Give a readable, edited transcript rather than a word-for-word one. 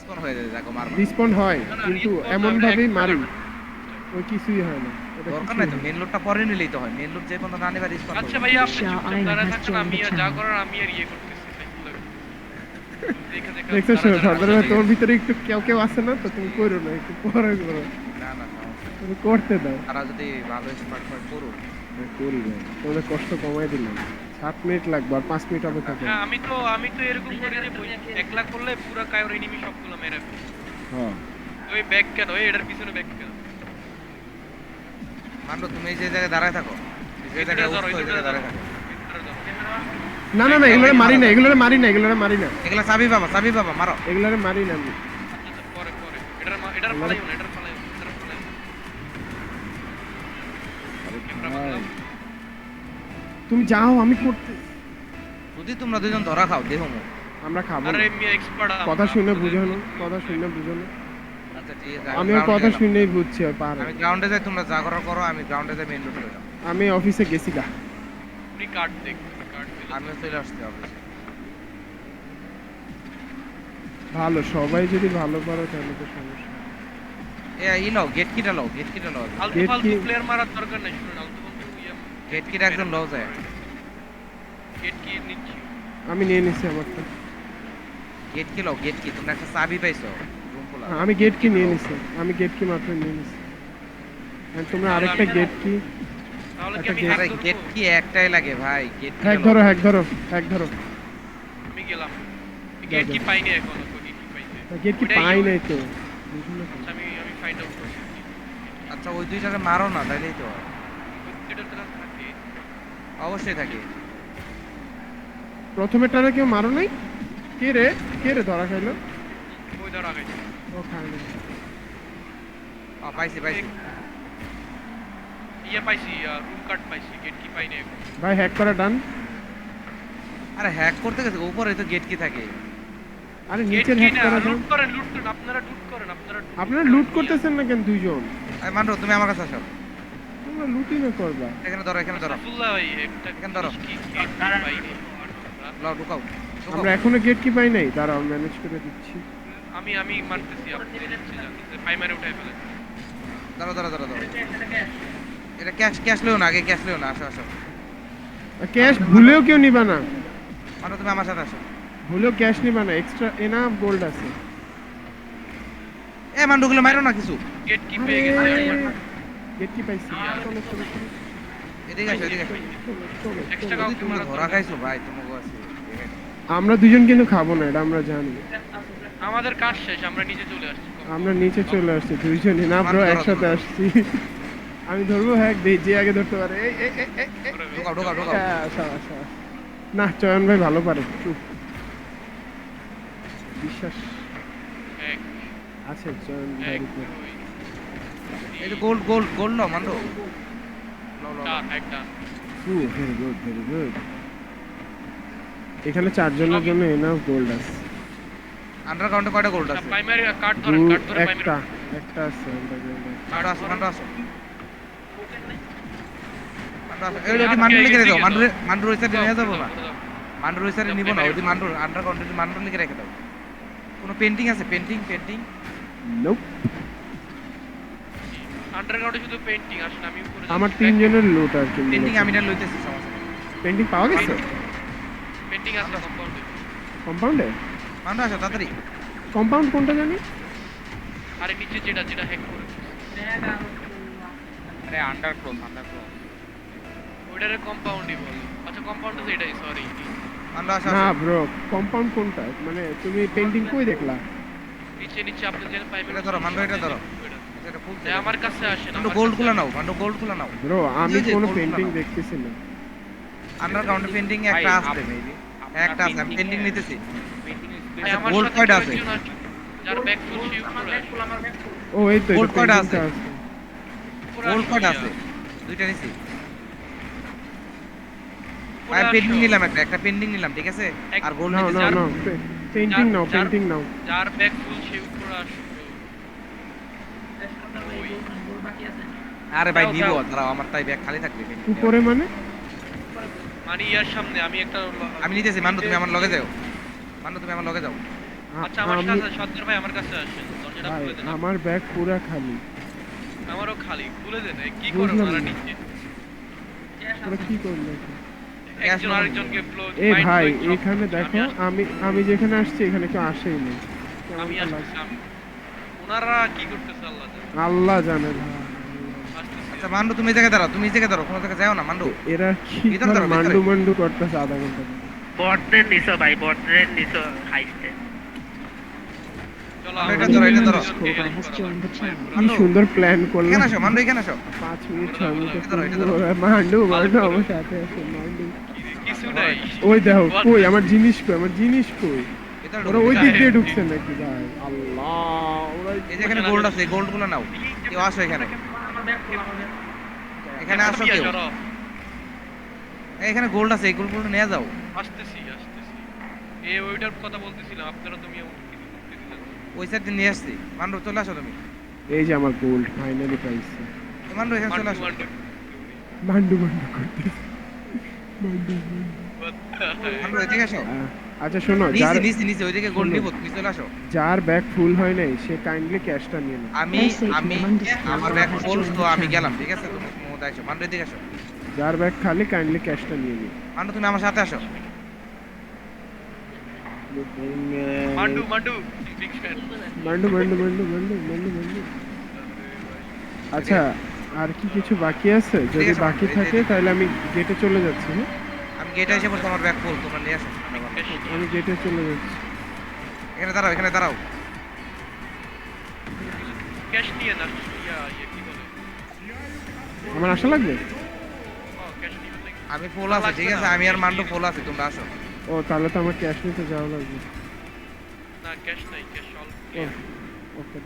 Respond হয়ে যায় দেখো মারবা রিসপন্ড হয় কিন্তু এমন ভাবেই মারি ওই কিছুই হয় না এটা দরকার কিছুই নাই তো হয় না। মেন লোডটা পরে নিলেই তো হয় মেন লোড যে পর্যন্ত না নেবা রিসপন্ড আচ্ছা করবে ভাই আপনি Shall চুপচাপ I দাঁড়ায় has থাকেন joined আমি the যা channel? করার আমি আর করতেছি দেখে দেখে দেখছো দাঁড়া দাঁড়া সর্দার ভাই তোমার ভিতরে একটু কেউ কেউ আছে না তো তুমি করো না একটু পরে করো না না সমস্যা তুমি করতে দাও তারা যদি ভালো স্মার্ট ফোন করুক করি ভাই তোমাদের কষ্ট কমাই দিলাম 7 মিনিট লাগবে আর 5 মিনিট অপেক্ষা করো হ্যাঁ আমি তো এরকম করি যে একলা করলে পুরো কায়র এনিমি সবগুলো মেরে ফেলি হ্যাঁ ওই ব্যাক কেন ওই এটার পিছনে ব্যাক কেন মানলো তুমি এই যে জায়গায় দাঁড়ায় থাকো যে জায়গায় উঠছো ওই জায়গায় দাঁড়ায় থাকো না না না এগুলোরে মারি না এগুলোরে মারি না এগুলোরে মারি না এগুলা চাবি বাবা মারো এগুলোরে মারি না আমি আচ্ছা পরে এটার ফালাইও না এটার ফালাইও ভাই, তুমি যাও আমি করতে যদি তোমরা দুজন ধরা খাও দেহ মো আমরা খাবো আরে না। আমি এক্সপার্ট কথা শুনে বুঝানো কথা শুনে বুঝানো আচ্ছা ঠিক আছে আমিও কথা শুনেই বুঝছি আর পারে আমি গ্রাউন্ডে যাই তোমরা যা করার করো আমি গ্রাউন্ডে যাই মেইন রোডে যাও আমি অফিসে গেছি গা আপনি কার্ড দেখ কার্ড আমিও চলে আসছি অফিসে ভালো সবাই যদি ভালো পারো তাহলে তো সমস্যা ই লও গেট কিটা লও আলতু Gate ফালতু key- প্লেয়ার মারার দরকার নাই শুনুন আলতু ফালতু গেট কিটা একজন লও যায় গেট কি নিচ্ছি আমি নিয়ে নিছি আমারটা গেট কি লও গেট কি তোমরা একটা চাবি পাইছো রুম খোলা আমি গেট কি নিয়ে নিছি আমি গেট কি মাত্র নিয়ে নিছি আর তোমরা আরেকটা গেট কি তাহলে কি একটা আমি gate- আরে hack গেট করবো? কি একটাই লাগে ভাই গেট কি হ্যাক ধরো হ্যাক ধরো হ্যাক ধরো আমি গেলাম গেট কি পাইনি এখনো তো গেট কি পাইনি গেট কি ওটাই পাই ইউজ- নাই তো বুঝুন না কেন? আচ্ছা আমি ফাইন্ড আউট করছি আচ্ছা ওই দুইটাকে মারো না তাইলেই তো হয়। এটা তো থাকে অবশ্যই থাকে প্রথমে টারে কেউ মারো নাই কে রে ধরা খাইলো ওই ধর আগে ও খাই নাই পাইছি পাইছি রুম কার্ড পাইছি গেট কি পাইনি এখন ভাই হ্যাক করা ডান আরে হ্যাক করতে গেছে উপরে তো গেট কি থাকে আরে গেট নিচের কি হ্যাক না করা ডান লুট করেন আপনারা লুট করেন আপনারা লুট করতেছেন না কেন দুইজন আরে মানরো তুমি আমার কাছে আসো তোমরা লুটই না করবা এখানে ধরো আব্দুল্লাহ ভাই একটা এখানে ধরো। কি গেট পাইনি লও ঢুকাও আমরা এখনো গেট কি পাই নাই দাঁড়াও ম্যানেজ করে দিচ্ছি আমি মারতেছি আপনি প্রাইমারি উঠাই ফেলেন ধরো এটা ক্যাশ লও না আগে ক্যাশ লও না আসো ক্যাশ ভুলেও কেউ নিবা না মানরো তুমি আমার সাথে আসো ভুলেও ক্যাশ নিবা না এক্সট্রা এনাফ গোল্ড আছে এ মানরো গুলো মারো না কিছু গেট কি পেয়ে গেছি আমি। গেট কি পাইছি চলো চলো চলো এদিকে আসো চলো এক্সট্রা চলো। কাউকে তুমি মারার ধরা দরকার খাইছো ভাই তোমাকে আছে আমরা দুজন কিন্তু খাবো না এটা আমরা জানি নেই। আমাদের কাজ শেষ আমরা নিচে চলে আসছি আমরা নিচে চলে আসছি দুইজনই না ব্রো ধরো, একসাথে ধরো। আসছি আমি ধরবো হ্যাঁ যে আগে ধরতে পারে ঢুকাও হ্যাঁ, আসো। না চয়ন ভাই ভালো পারে চুপ বিশ্বাস এক আছে চয়ন ভাই এক দুই এই যে গোল্ড নাও মানরো লও চার একটা ভেরি গুড এখানে চারজনের জন্য এনাফ গোল্ড আছে আন্ডারগ্রাউন্ডে কয়টা গোল্ড আছে প্রাইমারি কার্ড ধরে একটা প্রাইমারি একটা আছে মানরো আসো এই যদি মানরো লিখে দাও মানরো ইসার নিয়ে যাবো না মানরো ইসার নিব না ওই মানরো আন্ডারগ্রাউন্ডে মানরো লিখে রেখে দাও কোনো পেন্টিং আছে পেন্টিং নোপ আন্ডারগ্রাউন্ডে শুধু পেইন্টিং আসলে আমি উপরে আমার তিনজনের লুট আর কি পেন্টিং আমি না লইতেছি সমস্যা নেই পেন্টিং পাওয়া গেছে পেইন্টিং আছে কম্পাউন্ডে কম্পাউন্ডে মানরো আসো তাড়াতাড়ি কম্পাউন্ড কোনটা জানি আরে নিচে যেটা হ্যাক করে আরে আন্ডারক্লোজ ওইটারে কম্পাউন্ডই বলে আচ্ছা কম্পাউন্ড তো এটাই সরি মানরো আসো না ব্রো কম্পাউন্ড কোনটা মানে তুমি পেন্টিং কই দেখলা নিচে আপনি যেন পাইবেন এটা ধরো, মান্ডু এটা ধরো। এটা ফুল আমার কাছে আসেন মানরো গোল্ড গুলো নাও ব্রো আমি এই যে কোনো gold পেন্টিং গুলো। দেখতেছি না আন্ডারগ্রাউন্ডে পেন্টিং একটা আছে মেবি একটা আছে আমি পেন্টিং নিতেছি আচ্ছা, আমার gold সাথে কয়টা কেউ আছে? একজন আছে, যার ব্যাক ফুল সে উপরে আসে। ও এই তো Gold এটা কয়টা পেন্টিংটা আছে? আছে উপরে গোল্ড আসে কয়টা ভাইয়া। আছে দুইটা নিছি উপরে আমি আসো। পেন্টিং নিলাম একটা পেন্টিং নিলাম ঠিক আছে আর গোল্ড নাও নিতেছি নাও আর নাও পেন্টিং নাও যার- পেন্টিং নাও যার ব্যাক ফুল সে উপরে আসে আরে ভাই দাও, নিব দাও। দাঁড়াও আমার তাই ব্যাগ খালি থাকবে painting নেওয়ার। উপরে মানে মানে ইয়ার সামনে আমি একটা আমি নিতেছি মান্ডু তুমি আমার লগে যাও মান্ডু তুমি আমার লগে যাও আচ্ছা আমার আমি কাছে সত্তর ভাই আমার কাছে আসেন দরজাটা ভাই খুলে দেন আমার ব্যাগ পুরা খালি। আমারও খালি খুলে দেন কি করে বুঝলাম ওনারা না। নিচে তোরা কি করলি? একজন আরেকজনকে ফ্লো এই ভাই এখানে দেখো, আমি যেখানে আসছি এখানে কেউ আসেই নেই। আমি কেমনটা আসতেছি লাগছে? ওনারা কি করতেছে আল্লাহ জানে আল্লাহ জানে ভাই। আসতেছি আচ্ছা মান্ডু তুমি এই জায়গায় দাঁড়াও, তুমি এই জায়গায় দাঁড়াও, কোনো জায়গায় যাও না মান্ডু। এরা কি ভিতরে দাঁড়াও, ভিতরে। মান্ডু মান্ডু করতেছে আধা ঘন্টা ধরে। বটদের নিছো ভাই, বটদের নিছো হাইস্টে। চলো এটা ধরো, এটা ধরো। কি সুন্দর প্ল্যান করলাম। এখানে আসো মান্ডু, এখানে আসো। 5 মিনিট 6 মিনিটে এটা ধরো, এটা ধরো। মান্ডু মান্ডু আমার সাথে আছে মান্ডু। কিছু নাই ওই দেখো কই আমার জিনিস কই, আমার জিনিস কই? এটা ওরা ওই দিক দিয়ে ঢুকছে নাকি ভাই? আল্লাহ ওরা এই যে এখানে গোল্ড আছে, এই গোল্ড গুলো নাও। কেউ আসো এখানে, এখানে আসো কেউ। এই এখানে গোল্ড আছে, এই গোল্ড গুলো নিয়ে যাও। আসতেছি ওইটার কথা বলতেছিলাম আপনারা তুমি ওই সাইড দিয়ে নিয়ে আসছি। মান্ডু চলে আসো তুমি। এই যে আমার গোল্ড ফাইনালি পাইছি। মান্ডু এখানে চলে আসো। মান্ডু মান্ডু করতেছে। মান্ডু মান্ডু এদিকে আসো। আচ্ছা শোনো, যার নিচে নিচে নিচে ওইদিকে গোল্ড নিব, তুমি চলে আসো। যার ব্যাগ ফুল হয় নাই সে কাইন্ডলি ক্যাশটা নিয়ে নাও। আমি আমার ব্যাগ ফুল, তো আমি গেলাম, ঠিক আছে? তুমি মধ্যে আসো, মান্ডু এদিকে আসো। যার ব্যাগ খালি কাইন্ডলি ক্যাশটা নিয়ে নিও। মান্ডু তুমি আমার সাথে আসো। Mandu big fan Mandu Mandu Mandu Mandu Mandu Mandu. আচ্ছা আর কি কিছু বাকি আছে? যদি ঠিক আছে, বাকি এই যে- থাকে তাহলে আমি গেটে চলে যাচ্ছি। হ্যাঁ আমি গেটে এসে বলছি আমার ব্যাগ ফুল, তোমরা নিয়ে আসো। আমি গেটে চলে যাচ্ছি। এখানে দাঁড়াও, এখানে দাঁড়াও। ক্যাশ নিয়ে না কি বলে আমার আশা লাগবে? ক্যাশ নিয়ে নাকি আমি ফুল আছে, ঠিক আছে? আমি আর মান্ডু ফুল আছে, তোমরা আসো। ও তাহলে তো আমার ক্যাশ নিতে যাওয়া লাগবে। না ক্যাশ নাই ক্যাশ অল ওকে।